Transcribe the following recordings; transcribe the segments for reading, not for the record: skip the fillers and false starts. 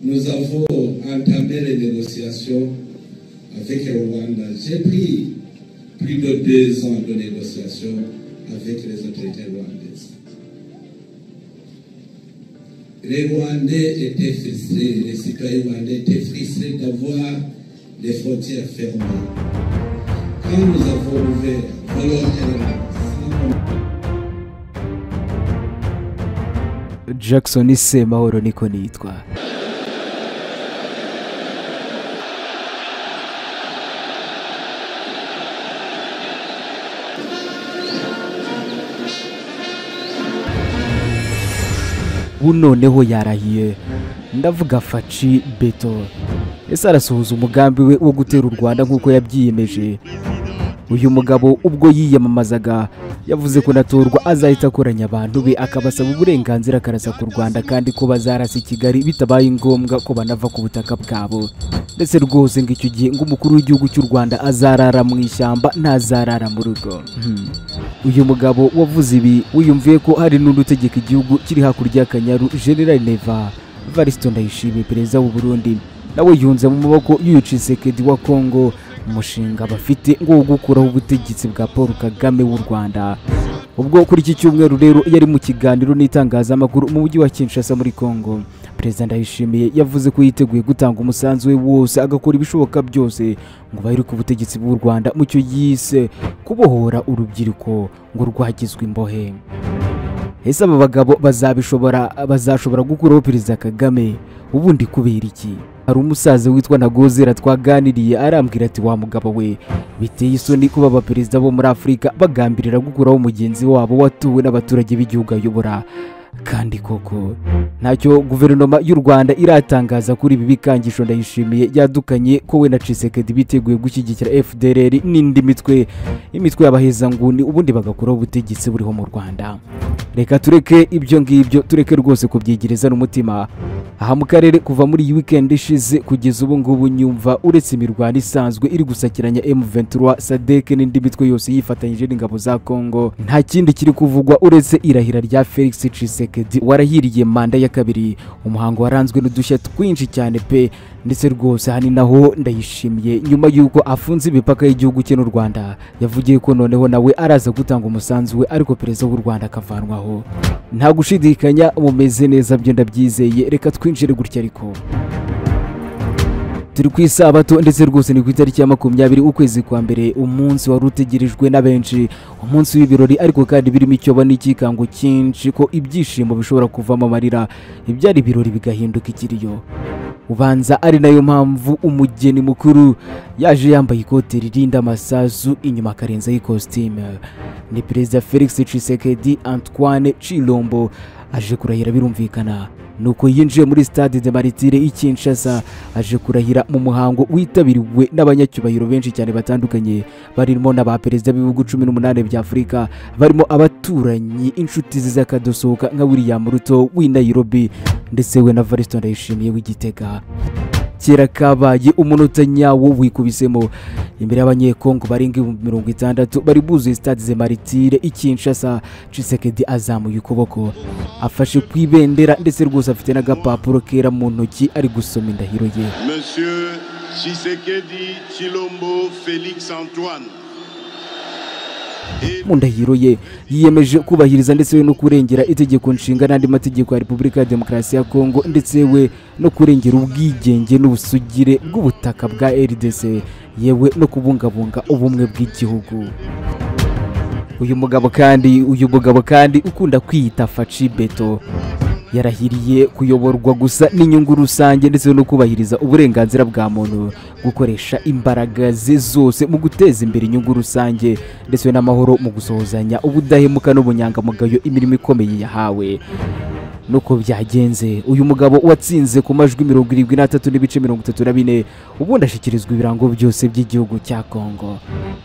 nous avons entamé les négociations avec le Rwanda. J'ai pris plus de 2 ans de négociations avec les autorités rwandaises. Les Rwandais étaient frustrés, les citoyens rwandais étaient frustrés d'avoir les frontières fermées. Quand nous avons ouvert volontairement, Jackson Semahoro niko nitwa. Noneho yarahiye, ndavuga Faci Beto. Ese arasuhuza umugambi we wo gutera u Rwanda nk'uko yabyiyemeje. Uyu mugabo ubwo yiyamamazaga yavuze ko natorwa azahita akoranya abantu be akabasaba uburenganzira akarasa ku Rwanda kandi ko bazarasa i Kigali bitabaye ngombwa ko banava ku butaka bwabo. Ndetse rwose ngo icyo gihe ngo umukuru w'igihugu cy'u Rwanda azarara mu ishyamba ntazarara mu rugo. Uyu mugabo wavuze ibi wiyumviye ko hari n'undi utegeka igihugu kiri hakurya y'Akanyaru, General Neva Evaristo Ndayishimiye, perezida w'u Burundi, nawe yunze mu maboko y'uyu Tshisekedi wa Kongo umushinga bafite ngo gukuraho ubutegetsi bwa Paul Kagame w'u Rwanda. Ubwo kuri iki cyumweru rero yari mu kiganiro n'itangazamakuru mu mujyi wa Kinshasa muri Kongo, Perezida Ndayishimiye yavuze ko yiteguye gutanga umusanzu we wose agakora ibishoboka byose ngo bahiruke ubutegetsi bw'u Rwanda mu cyo yise kubohora urubyiruko ngo rwagizwe imbohe. Ese aba bagabo bazashobora gukuraho Perezida Kagame ubundi kubera iki? Hari umusaza witwa Ntagozera twaganiriye arambwira ati wa mugabo we, biteye isoni kuba abaperezida bo muri Afurika bagambirira gukuraho mugenzi wabo watuwe n'abaturage b'igihugu ayobora. Kandi koko ntacyo guverinoma y'u Rwanda iratangaza kuri ibi bikangisho Ndayishimiye yadukanye ko we na Tshisekedi biteguye gushyigikira FDLR n'indi imitwe y'abahezanguni ubundi bagakuraho ubutegetsi buriho mu Rwanda. Reka tureke ibyo ngibyo, tureke rwose kubyegereza n'umutima. Aha mu karere kuva muri iyi weekend ishize kugeza ubu ngubu nyumva uretse imirwano isanzwe iri gusakiranya M23, SADC n'indi mitwe yose yifatanyije n'ingabo za Kongo, nta kindi kiri kuvugwa uretse irahira rya Felix Tshisekedi warahiriye manda ya kabiri, umuhango waranzwe n'udushya twinshi cyane pe. Ndetse rwose hani naho Ndayishimiye nyuma y'uko afunze imipaka y'igihugu cye n'u Rwanda yavugiye ko noneho nawe araza gutanga umusanzu we, ariko perezida w'u Rwanda akavanwaho. Nta gushidikanya mumeze neza byo ndabyizeye. Reka twinjire gutya ariko turi ku isabato, ndetse rwose ni ku itariki ya 20 ukwezi kwa mbere, umunsi wari utegerejwe na benshi, umunsi w'ibirori ariko kandi birimo icyoba n'ikikango cyinshi ko ibyishimo bishobora kuvamo amarira, ibyari ibirori bigahinduka ikiriyo. Ubanza ari nayo mpamvu umugeni mukuru yaje yambaye ikote ririnda amasasu, inyuma akarenzaho ikositime. Ni Perezida Felix Tshisekedi Antoine Tshilombo aje kurahira, birumvikana nuko yinjiye muri Stade de Martyrs i Kinshasa, aje kurahira mu muhango witabiriwe n'abanyacyubahiro benshi cyane batandukanye, barimo n'abaperezida b'ibihugu 18 bya Afurika, barimo abaturanyi inshuti z'akadosohoka nka William Ruto w'i Nairobi ndetse we na Evaristo Ndayishimiye w'Igitega. Kera kabaye umunota nyawo wikubisemo imbere y'abanyekongo barenga 60 bari buzuye Stade de Martyrs i Kinshasa. Tshisekedi azamuye ukuboko afashe kwibendera ndetse rwose afite n'agapapuro kera mu ntoki ari gusoma indahiro ye. Monsieur Tshisekedi Tshilombo Felix Antoine mu ndahiro ye yiyemeje kubahiriza ndetse no kurengera itegeko nshinga n'andi mategeko ya Repubulika ya Demokarasi ya Kongo, ndetse we no kurengera ubwigenge n'ubusugire bw'ubutaka bwa RDC, yewe no kubungabunga ubumwe bw'igihugu. Uyu mugabo kandi ukunda kwiyita Faci Beto yarahiriye kuyoborwa gusa n'inyungu rusange ndetse no kubahiriza uburenganzira bwa muntu, gukoresha imbaraga ze zose mu guteza imbere inyungu rusange ndetse n'amahoro, mu gusohozanya ubudahemuka n'ubunyangamugayo imirimo ikomeye yahawe. Nuko byagenze uyu mugabo watsinze ku majwi 73.34 ubundi ashyikirizwa ibirango byose by'igihugu cya Kongo.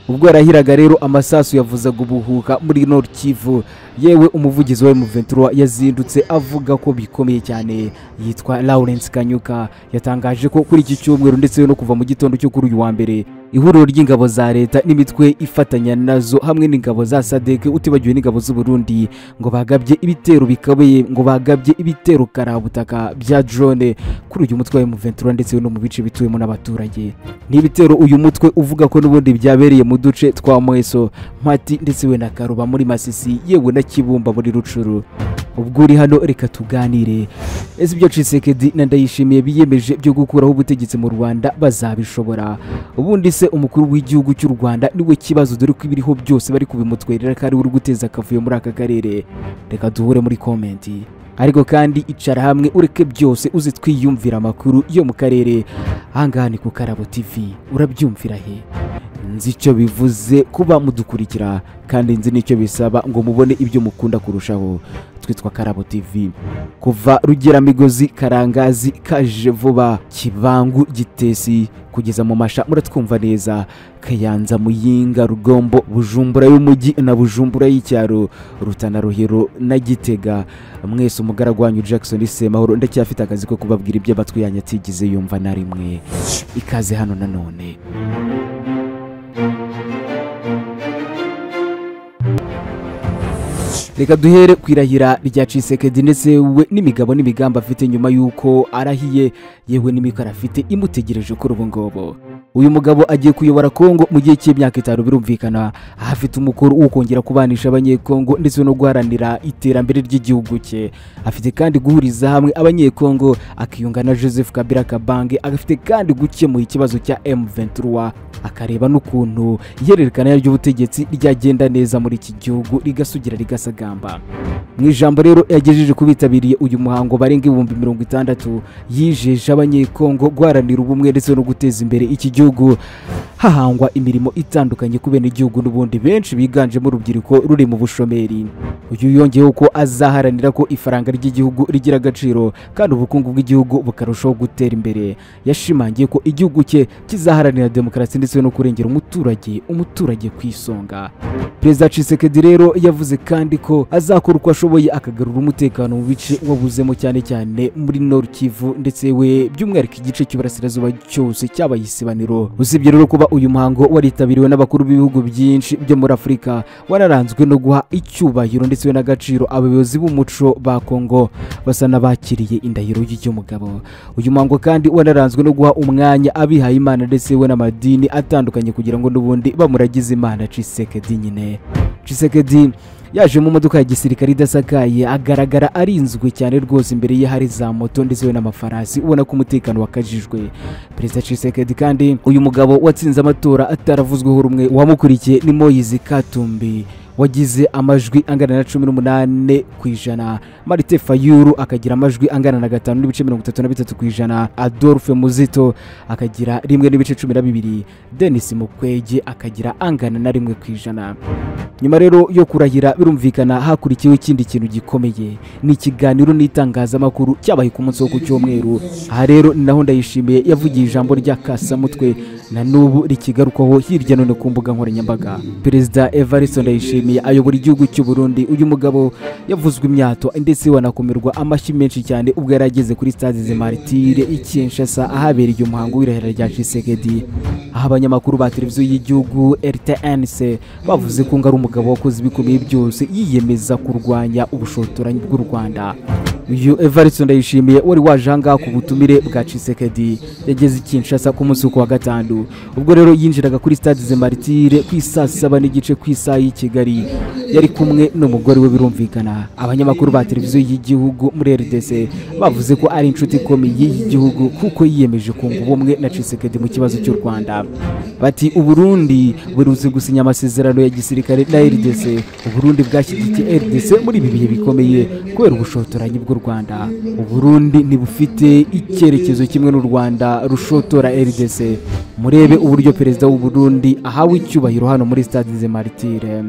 Ubwo yarahiraga rero amasasu yavuzaga ubuhuka muri Nord Kivu, yewe umuvugizi wa M23 yazindutse avuga ko bikomeye cyane, yitwa Lawrence Kanyuka, yatangaje ko kuri iki cyumweru ndetse no kuva mu gitondo cyo kuri uyu wa mbere ihuriro ry'ingabo za leta n'imitwe ifatanya nazo hamwe n'ingabo za SADC utibagiwe n'ingabo z'u Burundi ngo bagabye ibitero bikabeye, ngo bagabye ibitero karabutaka bya drone kuri uyu mutwe wa M23 ndetse no mu bice bituwemo n'abaturage. Ni ibitero uyu mutwe uvuga ko n'ubundi byabereye mu duce twa Mweso, Mpati ndetse we na Karuba muri Masisi, yewe na Kibumba muri Rucuru. Ubwo uri hano reka tuganire. Ese ibyo Tshisekedi na Ndayishimiye biyemeje byo gukuraho ubutegetsi mu Rwanda bazabishobora? Ubundi se umukuru w'igihugu cy'u Rwanda niwe kibazo, dore ko ibiriho byose bari kubimutwerera kandi uri guteza akavuyo muri aka karere. Reka duhure muri komenti. Ariko kandi icara hamwe ureke byose uzi twiyumvira amakuru yo mu karere. Ahangaha ni ku Karabo TV, urabyumvira he? Nzi icyo bivuze kuba mudukurikira kandi nzi n'icyo bisaba ngo mubone ibyo mukunda kurushaho. Twitwa Karabo TV, kuva Rugeramigozi, Karangazi, Kaje Vuba, Kibangu, Gitesi kugeza mu Masha muratwumva neza, Kayanza, Muyinga, Rugombo, Bujumbura y'umujyi na Bujumbura y'icyaro, Rutana, Ruhero na Gitega. Mwese umugaragu wanyu Jackson Semahoro ndacyafite akazi ko kubabwira ibyo amatwi yanyu atigize yumva na rimwe. Ikaze hano nanone. Reka duhere kwirahira rya Tshisekedi ndetse we n'imigabo n'imigambi afite nyuma yuko arahiye, yewe n'imikara afite imutegereje kuri ubu ngobo. Uyu mugabo agiye kuyobora Kongo mu gihe cy'imyaka 5 birumvikana, afite umukoro wo kongera kubanisha abanyekongo ndetse no guharanira iterambere ry'igihugu cye. Afite kandi guhuriza hamwe abanyekongo, akiyunga na Joseph Kabila Kabange, agafite kandi gukemura ikibazo cya M23, akareba n'ukuntu ihererekana ry'ubutegetsi ryagenda neza muri iki gihugu rigasugira rigasagamba. Mu ijambo rero yagejeje kubitabiriye uyu muhango barenga 60,000 yijeje abanyekongo guharanira ubumwe ndetse no guteza imbere iki gihugu, hahangwa imirimo itandukanye ku bene igihugu n'ubundi benshi biganjemo urubyiruko ruri mu bushomeri. Uyu yongeyeho ko azaharanira ko ifaranga ry'igihugu rigira agaciro kandi ubukungu bw'igihugu bukarushaho gutera imbere. Yashimangiye ko igihugu cye kizaharanira demokarasi ndetse no kurengera umuturage ku isonga. Perezida Tshisekedi rero yavuze kandi ko azakora uko ashoboye akagarura umutekano mu bice wabuzemo cyane cyane muri Nord Kivu ndetse we by'umwihariko igice cy'uburasirazuba cyose cyabayisibaniro. Usibye rero kuba uyu muhango waritabiriwe n'abakuru b'ibihugu byinshi byo muri Afurika, wararanzwe no guha icyubahiro ndetse n'agaciro abayobozi b'umuco ba Kongo basa n'abakiriye indahiro y'icyo mugabo. Uyu muhango kandi wararanzwe no guha umwanya abihaye Imana ndetse we n'amadini atandukanye kugira ngo n'ubundi bamuragize Imana Tshisekedi nyine. Tshisekedi yaje mu modoka ya gisirikare idasakaye, agaragara arinzwe cyane rwose, imbere ye hari za moto ndetse we n'amafarasi, ubona ko umutekano wakajijwe. Perezida Tshisekedi kandi uyu mugabo watsinze amatora ataravuzweho rumwe, wamukurikiye ni Moise Katumbi wagize amajwi angana na 18%, Martin Fayulu akagira amajwi angana na 5.33%, Adolphe Muzito akagira 1.12%, Denis Mukwege akagira angana na 1%. Nyuma rero yo kurahira birumvikana hakurikiwe ikindi kintu gikomeye, ni ikiganiro n'itangazamakuru cyabaye ku munsi wo ku cyumweru. Aha rero naho Ndayishimiye yavugiye ijambo rya kasamutwe na n'ubu rikigarukaho hirya none ku mbuga nkoranyambaga. Perezida Evariste Ndayishimiye ayobora igihugu cy'u Burundi. Uyu mugabo yavuzwe imyato ndetse wanakomerwa amashyi menshi cyane ubwo yarageze kuri stade des Martyrs i Kinshasa ahabereye umuhango w'irahira rya Tshisekedi. Aha abanyamakuru ba televiziyo y'igihugu RTNC bavuze ko ngari umugabo wakoze ibikomeye byose yiyemeza kurwanya ubushotoranyi bw'u Rwanda. Uyu Evariste Ndayishimiye wari waje ahangaha ku butumire bwa Tshisekedi yageze i Kinshasa ku munsi wa gatanu. Ubwo rero yinjiraga kuri stade des Martyrs ku isaa 7:30 ku isaa y'i Kigali, yari kumwe n'umugore we birumvikana. Abanyamakuru ba televiziyo y'igihugu muri RDC bavuze ko ari inshuti ikomeye y'igihugu kuko yiyemeje kunga ubumwe na Tshisekedi mu kibazo cy'u Rwanda. Bati Uburundi buruze gusinya amasezerano ya gisirikare na RDC. Uburundi bwashyigikiye RDC muri ibi bihe bikomeye kubera ubushotoranyi bw'u Rwanda. Uburundi ntibufite icyerekezo kimwe n'u Rwanda rushotora RDC. Murebe uburyo perezida w'u Burundi ahawe icyubahiro hano muri stade des Martyrs.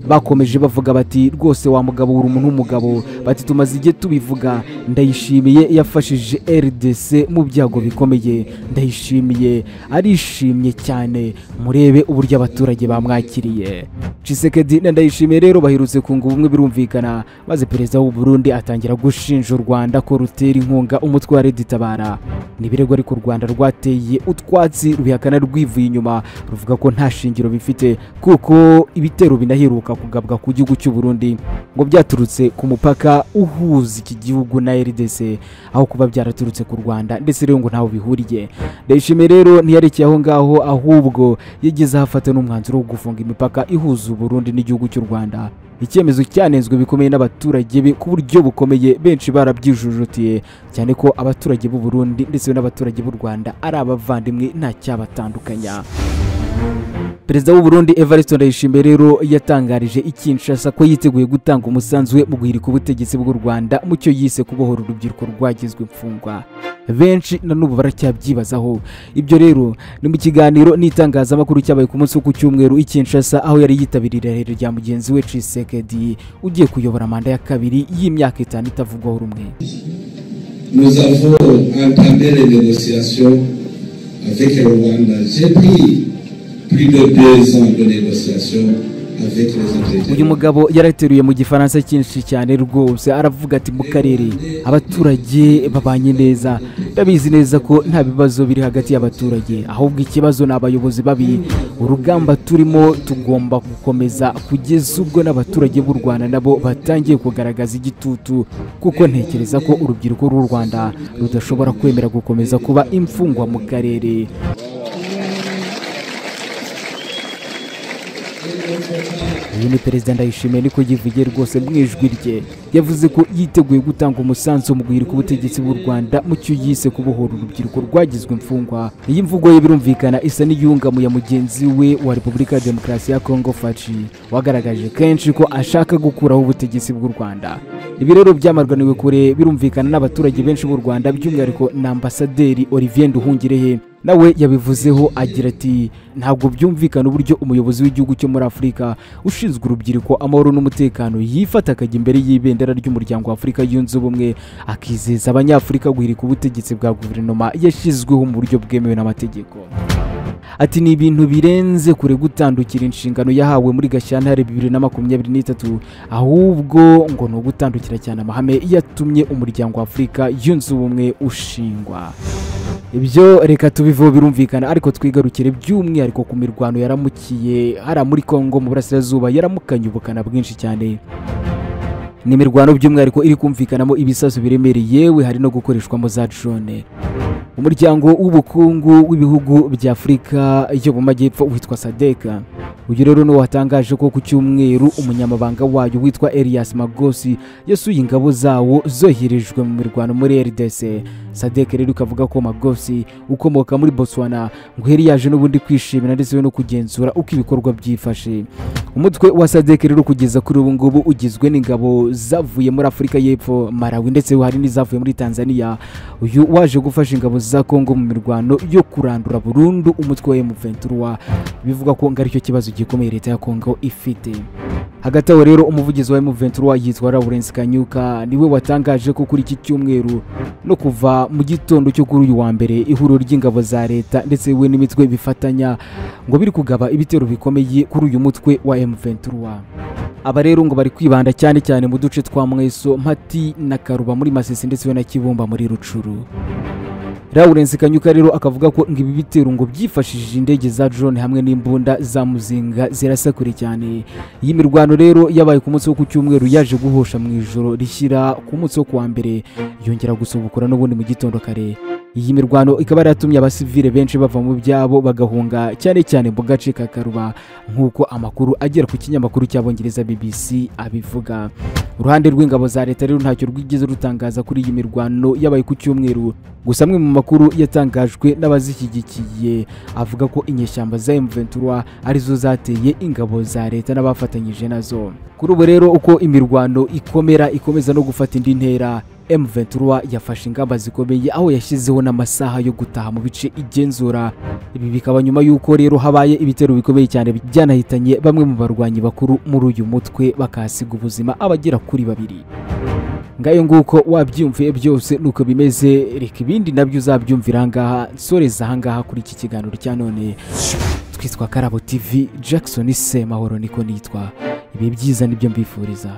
Bakomeje bavuga bati rwose wa mugabo uri umuntu w'umugabo, bati tumaze igihe tubivuga. Ndayishimiye yafashije RDC mu byago bikomeye, Ndayishimiye arishimye cyane, murebe uburyo abaturage bamwakiriye. Tshisekedi na Ndayishimiye rero bahirutse kunga ubumwe birumvikana, maze perezida w'u Burundi atangira gushinja u Rwanda ko rutera inkunga umutwe wa Red Tabara. n'ibirego ariko u Rwanda rwateye utwatsi rubihakana rwivuye inyuma ruvuga ko nta shingiro bifite kuko ibitero binaheruka kugabwa ku gihugu cy'u Burundi ngo byaturutse ku mupaka uhuza iki gihugu na RDC aho kuba byaraturutse ku Rwanda ndetse rero ngo ntaho bihuriye. Ndayishimiye rero ntiyarekeye aho ngaho ahubwo yigeze hafata n'umwanzuro wo gufunga imipaka ihuza u Burundi n'igihugu cy'u Rwanda. Icyemezo cyanenzwe bikomeye n'abaturage be ku buryo bukomeye, benshi barabyijujutiye cyane ko abaturage b'u Burundi ndetse n'abaturage b'u Rwanda ari abavandimwe nta cyabatandukanya. Perezida w'u Burundi Evariste Ndayishimiye rero yatangarije i Kinshasa ko yiteguye gutanga umusanzu we mu guhirika ubutegetsi bw'u Rwanda mu cyo yise kubohora urubyiruko rwagizwe imfungwa. Benshi na n'ubu baracyabyibazaho. Ibyo rero ni mu kiganiro n'itangazamakuru cyabaye ku munsi wo ku cyumweru i Kinshasa aho yari yitabiriye irahira rya mugenzi we Tshisekedi ugiye kuyobora manda ya kabiri y'imyaka 5 itavugwaho rumwe. Nous avons entamé les négociations avec le Rwanda. J'ai pris plus de 2 ans de négociations avec les autorités. Uyu mugabo yarateruye mu gifaransa cyinshi cyane rwose, aravuga ati mu karere abaturage babanye neza, ndabizi neza ko nta bibazo biri hagati y'abaturage, ahubwo ikibazo n'abayobozi babi. Urugamba turimo tugomba gukomeza kugeza ubwo n'abaturage b'u Rwanda nabo batangiye kugaragaza igitutu, kuko ntekereza ko urubyiruko rw'u Rwanda rudashobora kwemera gukomeza kuba imfungwa mu karere. Uyu ni Perezida Ndayishimiye niko yivugiye rwose mu ijwi rye, yavuze ko yiteguye gutanga umusanzu mu guhirika ubutegetsi bw'u Rwanda mu cyo yise kubohora urubyiruko rwagizwe imfungwa. Iyi mvugo ye birumvikana isa n'iyungamu ya mugenzi we wa Repubulika ya Demokarasi ya Kongo Faci wagaragaje kenshi ko ashaka gukuraho ubutegetsi bw'u Rwanda. Ibi rero byamarganiwe kure birumvikana n'abaturage benshi b'u Rwanda, by'umwihariko na Ambasaderi Olivier Nduhungirehe nawe yabivuzeho agira ati ntabwo byumvikana uburyo umuyobozi w'igihugu cyo muri Afurika ushinzwe urubyiruko, amahoro n'umutekano yifata akajya imbere y'ibendera ry'umuryango wa Afurika yunze ubumwe akizeza abanyafurika guhirika ubutegetsi bwa guverinoma yashyizweho mu buryo bwemewe n'amategeko. Ati ni ibintu birenze kure gutandukira inshingano yahawe muri Gashyantare 2023, ahubwo ngo no gutandukira cyane amahame yatumye umuryango wa Afurika yunze ubumwe ushingwa. Ibyo reka tubivuga birumvikana, ariko twigarukire by'umwihariko ku mirwano yaramukiye hara muri Kongo mu burasirazuba yaramukanye ubukana bwinshi cyane. Ni imirwano by'umwihariko iri kumvikanamo ibisasu biremereye, yewe hari no gukoreshwamo za drone. Umuryango w'ubukungu w'ibihugu bya Afurika yo mu majyepfo witwa SADC, uyu rero no watangaje ko ku cyumweru umunyamabanga wayo witwa Elias Magosi yasuye ingabo zawo zoherejwe mu mirwano muri RDC. SADC rero ukavuga ko Magosi ukomoka muri Botswana ngo yari yaje n'ubundi kwishimira ndetse no kugenzura uko ibikorwa byifashe. Umutwe wa SADC rero kugeza kuri ubu ngubu ugizwe n'ingabo zavuye muri Afurika y'Epfo, Malawi ndetse hari n'izavuye muri Tanzania. Uyu waje gufasha ingabo za Kongo mu mirwano yo kurandura burundu umutwe wa M23, bivuga ko ngari cyo kibazo gikomeye leta ya Kongo ifite. Hagati aho rero umuvugizi wa M23 yitwa Lawrence Kanyuka niwe watangaje ko kuri iki cyumweru no kuva mu gitondo cyo kuri uyu wa mbere ihuriro ry'ingabo za leta ndetse we n'imitwe bifatanya ngo biri kugaba ibitero bikomeye kuri uyu mutwe wa M23. Aba rero ngo bari kwibanda cyane cyane mu duce twa Mweso, Mpati na Karuba muri Masisi ndetse na Kibumba muri Rucuru. Lawrence Kanyuka rero akavuga ko ngibi bitero ngo byifashishije indege za drone hamwe n'imbunda za muzinga zirasakure cyane. Iyi mirwano rero yabaye ku munsi wo ku cyumweru yaje guhosha mu ijoro rishyira ku munsi wo kuwa mbere, yongera gusubukura n'ubundi mu gitondo kare. Iyi mirwano ikaba yaratumye abasivile benshi bava mu byabo bagahunga cyane cyane mu gace ka Karuba, nk'uko amakuru agera ku kinyamakuru cy'Abongereza BBC abivuga. Uruhande rw'ingabo za leta rero ntacyo rwigeze rutangaza kuri iyi mirwano yabaye ku cyumweru, gusa amwe mu makuru yatangajwe n'abazishyigikiye avuga ko inyeshyamba za M23 arizo zateye ingabo za leta n'abafatanyije nazo. Kuri ubu rero uko imirwano ikomeza no gufata indi ntera, M23 yafashe ingamba zikomeye aho yashyizeho n'amasaha yo gutaha mu bice igenzura. Ibi bikaba nyuma y'uko rero habaye ibitero bikomeye cyane byanahitanye bamwe mu barwanyi bakuru muri uyu mutwe bakasiga ubuzima abagera kuri 2. Ngayo nguko wabyumviye byose nuko bimeze, reka ibindi nabyo uzabyumvira ngaha soreza hangaha kuri iki kiganiro cya none. Twitwa Karabo TV, Jackson Semahoro niko nitwa. Ibi byiza nibyo mbifuriza.